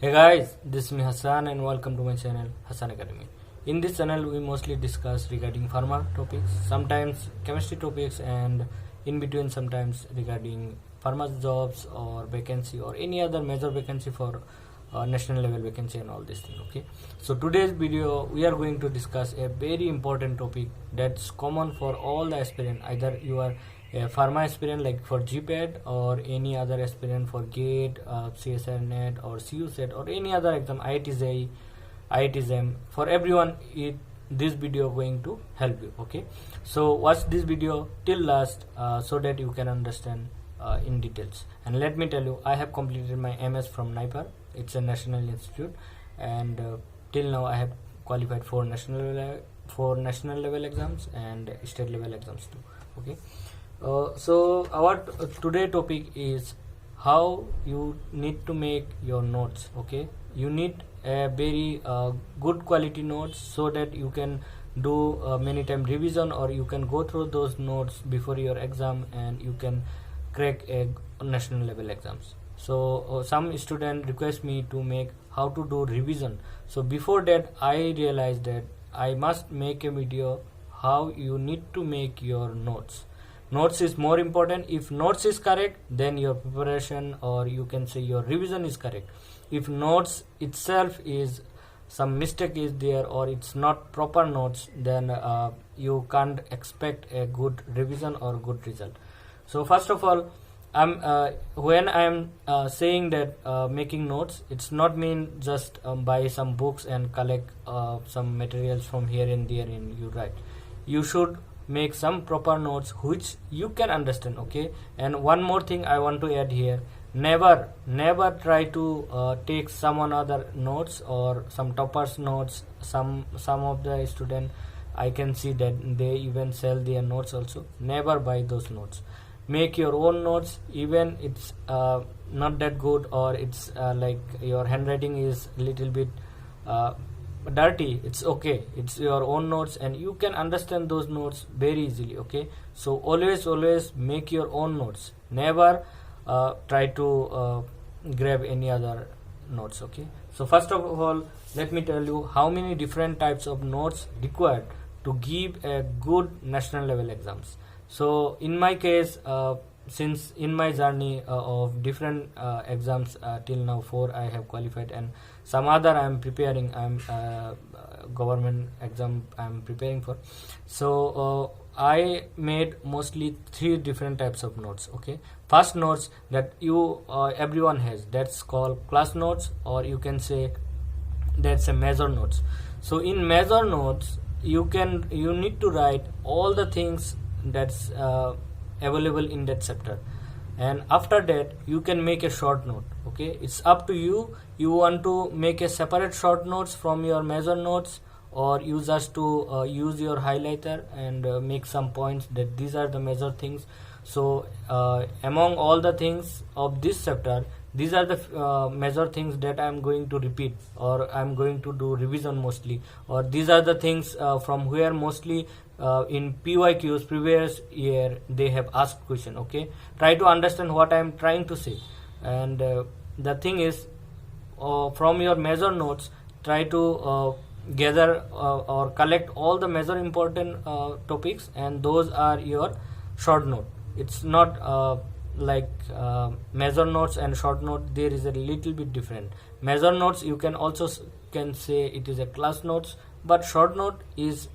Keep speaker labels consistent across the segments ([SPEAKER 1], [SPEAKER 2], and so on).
[SPEAKER 1] Hey guys, this is me Hassan and welcome to my channel Hassan Academy. In this channel we mostly discuss regarding pharma topics, sometimes chemistry topics, and in between sometimes regarding pharma jobs or vacancy or any other major vacancy for national level vacancy and all these things. Okay, so today's video we are going to discuss a very important topic that's common for all the aspirant. Either you are a pharma aspirant like for gpat or any other aspirant for gate, csr net or cu set or any other exam, IIT IIT for everyone this video going to help you. Okay, so watch this video till last so that you can understand in details. And let me tell you, I have completed my MS from NIPER. It's a national institute, and till now I have qualified for national level exams and state level exams too. Okay, so our today topic is how you need to make your notes. Okay, you need a very good quality notes so that you can do many time revision, or you can go through those notes before your exam and you can crack a national level exams. So some student request me to make how to do revision. So before that I realized that I must make a video how you need to make your notes. Notes is more important. If notes is correct, then your preparation, or you can say your revision, is correct. If notes itself is some mistake is there, or it's not proper notes, then you can't expect a good revision or good result. So first of all, when I'm saying that making notes, it's not mean just buy some books and collect some materials from here and there and you write. You should make some proper notes which you can understand. Okay, and one more thing I want to add here: never try to take someone other notes or some toppers notes. Some of the student, I can see that they even sell their notes also. Never buy those notes. Make your own notes, even it's not that good, or it's like your handwriting is little bit dirty, it's okay. It's your own notes and you can understand those notes very easily. Okay, so always make your own notes. Never try to grab any other notes. Okay, so first of all, let me tell you how many different types of notes required to give a good national level exams. So in my case, since in my journey of different exams till now 4 I have qualified, and some other I am preparing. I am government exam I am preparing for. So I made mostly 3 different types of notes. Okay, first notes that you everyone has, that's called class notes, or you can say that's a major notes. So in major notes you need to write all the things that's available in that chapter, and after that you can make a short note. Okay, it's up to you. You want to make a separate short notes from your major notes, or you just to use your highlighter and make some points that these are the major things. So among all the things of this chapter, these are the major things that I am going to repeat, or I am going to do revision mostly, or these are the things from where mostly in PYQs previous year they have asked question. Okay, try to understand what I am trying to say. And the thing is, from your major notes, try to gather or collect all the major important topics, and those are your short note. It's not like major notes and short note, there is a little bit different. Major notes you can also can say it is a class notes, but short note is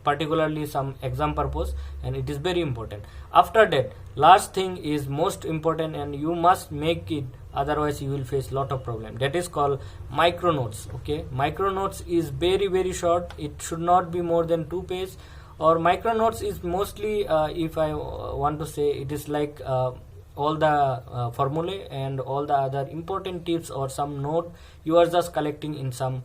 [SPEAKER 1] particularly some exam purpose, and it is very important. After that, last thing is most important, and you must make it, otherwise you will face lot of problem. That is called micronotes. Okay, micronotes is very short. It should not be more than 2 pages. Or micronotes is mostly if I want to say, it is like all the formulae and all the other important tips or some note you are just collecting in some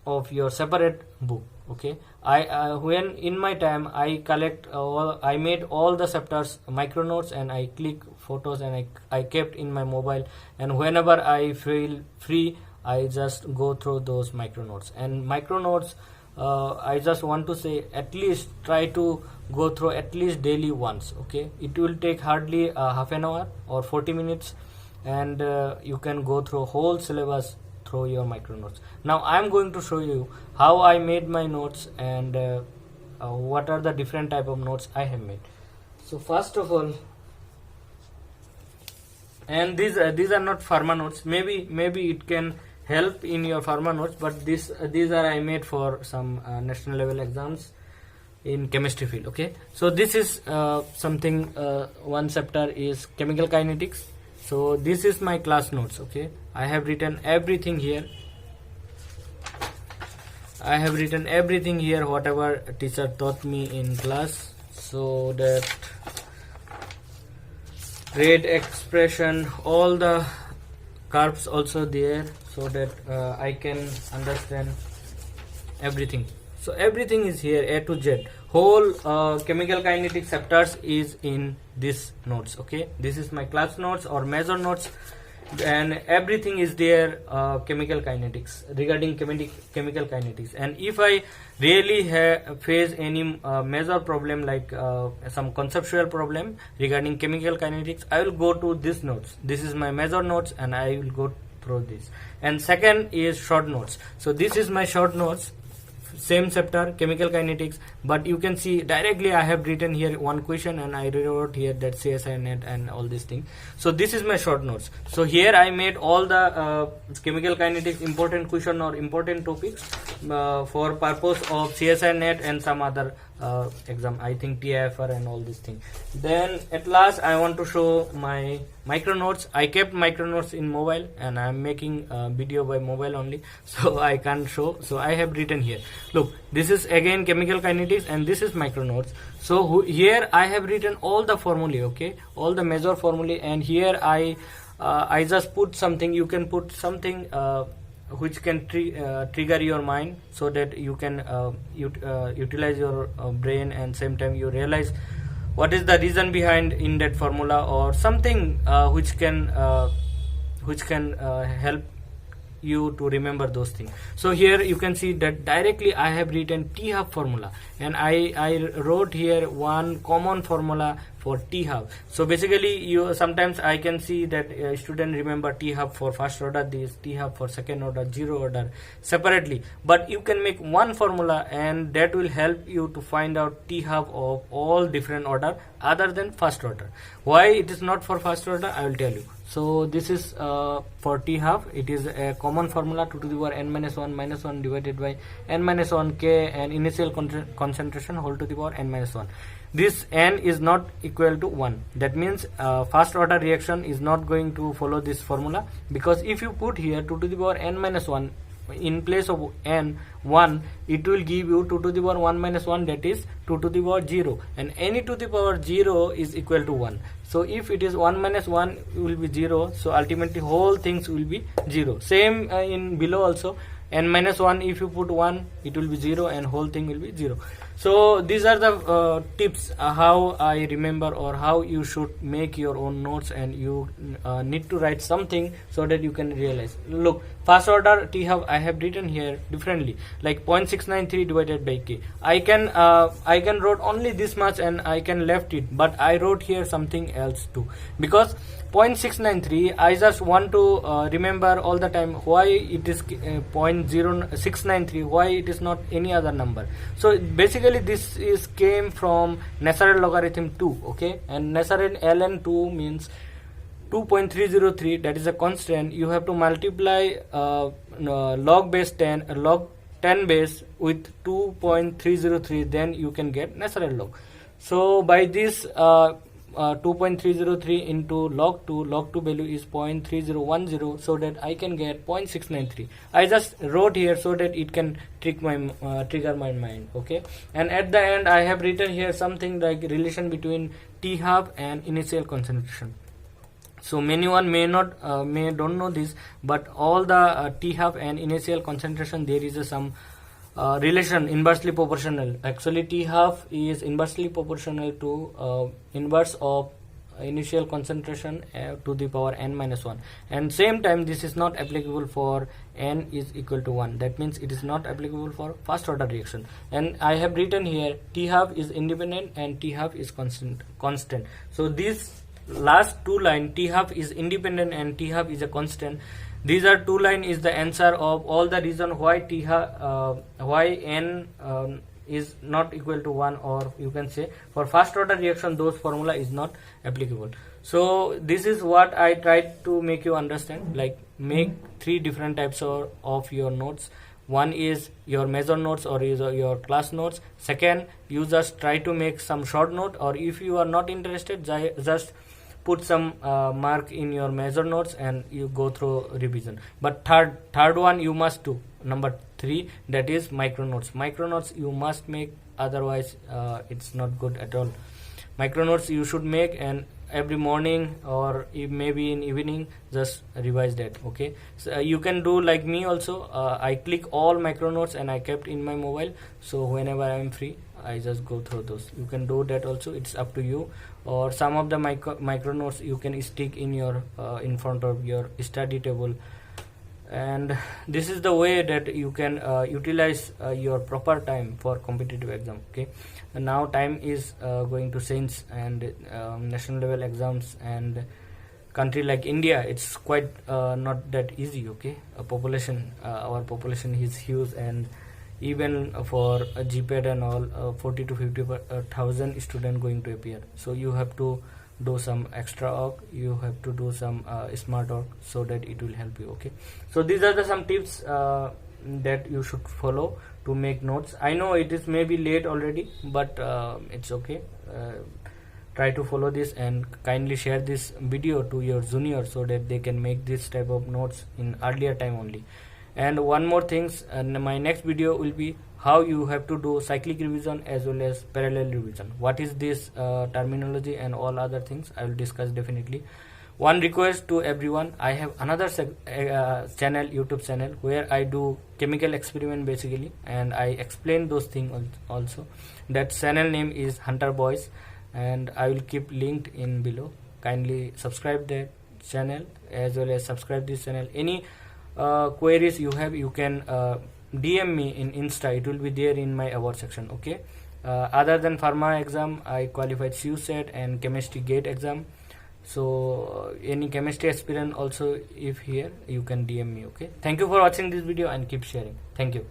[SPEAKER 1] of your separate book. Okay, I when in my time I collect I made all the chapters micronotes, and I click photos and I kept in my mobile, and whenever I feel free I just go through those micronotes. And micronotes, I just want to say, at least try to go through at least daily once. Okay, it will take hardly half an hour or 40 minutes, and you can go through whole syllabus through your micronotes. Now I am going to show you how I made my notes and what are the different type of notes I have made. So first of all, and these are not pharma notes. Maybe it can help in your pharma notes, but these are I made for some national level exams in chemistry field. Okay, so this is something, one chapter is chemical kinetics. So this is my class notes. Okay, I have written everything here. Whatever teacher taught me in class, so that rate expression, all the curves also there, so that I can understand everything. So everything is here, A to Z. Whole chemical kinetics chapters is in this notes. Okay, this is my class notes or major notes, and everything is there, chemical kinetics, regarding chemical kinetics. And if I really face any major problem, like some conceptual problem regarding chemical kinetics, I will go to this notes. This is my major notes and I will go through this. And second is short notes. So this is my short notes, same chapter, chemical kinetics, but you can see directly I have written here one question and I rewrote here that CSI net and all these things. So this is my short notes. So here I made all the chemical kinetics important question or important topics for purpose of CSI net and some other exam, I think TIFR and all these things. Then at last I want to show my micronotes. I kept micronotes in mobile and I am making video by mobile only, so I can't show. So I have written here, look, this is again chemical kinetics and this is micronotes. So here I have written all the formulae, okay, all the major formulae, and here I just put something. You can put something which can trigger your mind, so that you can utilize your brain, and same time you realize what is the reason behind in that formula, or something which can help you to remember those things. So here you can see that directly I have written T-half formula, and I wrote here one common formula for T-half. So basically you sometimes I can see that student remember T-half for first order, this T-half for second order, zero order separately, but you can make one formula and that will help you to find out T-half of all different order other than first order. Why it is not for first order, I will tell you. So this is for T-half. It is a common formula, 2 to the power n minus 1 minus 1 divided by n minus 1 k, and initial concentration whole to the power n minus 1. This n is not equal to 1. That means first order reaction is not going to follow this formula, because if you put here 2 to the power n minus 1 in place of n 1, it will give you 2 to the power 1 minus 1, that is 2 to the power 0, and any to the power 0 is equal to 1. So if it is 1 minus 1, it will be 0, so ultimately whole things will be 0. Same in below also, n minus 1, if you put 1, it will be 0 and whole thing will be 0. So these are the tips how I remember, or how you should make your own notes, and you need to write something so that you can realize. Look, first order T-half I have written here differently, like 0.693 divided by k. I can wrote only this much and I can left it, but I wrote here something else too, because 0.693 I just want to remember all the time why it is 0.0693, why it is not any other number. So basically this is came from natural logarithm 2, okay, and natural ln 2 means 2.303, that is a constant. You have to multiply log 10 base with 2.303, then you can get natural log. So by this 2.303 into log 2 value is 0.3010, so that I can get 0.693. I just wrote here so that it can trigger my mind, okay. And at the end I have written here something like relation between T-half and initial concentration. So many one don't know this, but all the T-half and initial concentration, there is some relation inversely proportional. Actually T-half is inversely proportional to inverse of initial concentration to the power n minus 1, and same time this is not applicable for n is equal to 1. That means it is not applicable for first order reaction. And I have written here T-half is independent and T-half is constant. So this last two line t half is independent and t half is a constant. These are two line is the answer of all the reason why t half why n is not equal to 1, or you can say for first order reaction those formula is not applicable. So this is what I tried to make you understand, like make three different types of your notes. One is your major notes or is your class notes. Second, you just try to make some short note, or if you are not interested, just put some mark in your major notes and you go through revision. But third one you must do, number 3, that is micronotes. Micronotes you must make, otherwise it's not good at all. Micronotes you should make, and every morning or maybe in evening just revise that. Okay, so you can do like me also. I click all micronotes and I kept in my mobile, so whenever I am free I just go through those. You can do that also, it's up to you. Or some of the micronotes you can stick in your in front of your study table, and this is the way that you can utilize your proper time for competitive exam. Okay, and now time is going to change, and national level exams and country like India, it's quite not that easy. Okay, our population is huge, and even for a gpat and all 40 to 50,000 students going to appear. So you have to do some extra work, you have to do some smart work, so that it will help you. Okay, so these are some tips that you should follow to make notes. I know it is maybe late already, but it's okay. Try to follow this and kindly share this video to your juniors so that they can make this type of notes in earlier time only. And one more things, my next video will be how you have to do cyclic revision as well as parallel revision. What is this terminology and all other things I will discuss definitely. One request to everyone, I have another channel, YouTube channel, where I do chemical experiment basically, and I explain those things also. That channel name is Hunter Boys, and I will keep linked in below. Kindly subscribe that channel as well as subscribe this channel. Any queries you have, you can DM me in Insta, it will be there in my award section. Okay, other than pharma exam, I qualified CUSET and chemistry gate exam. So any chemistry aspirant also, if here, you can DM me. Okay, thank you for watching this video and keep sharing. Thank you.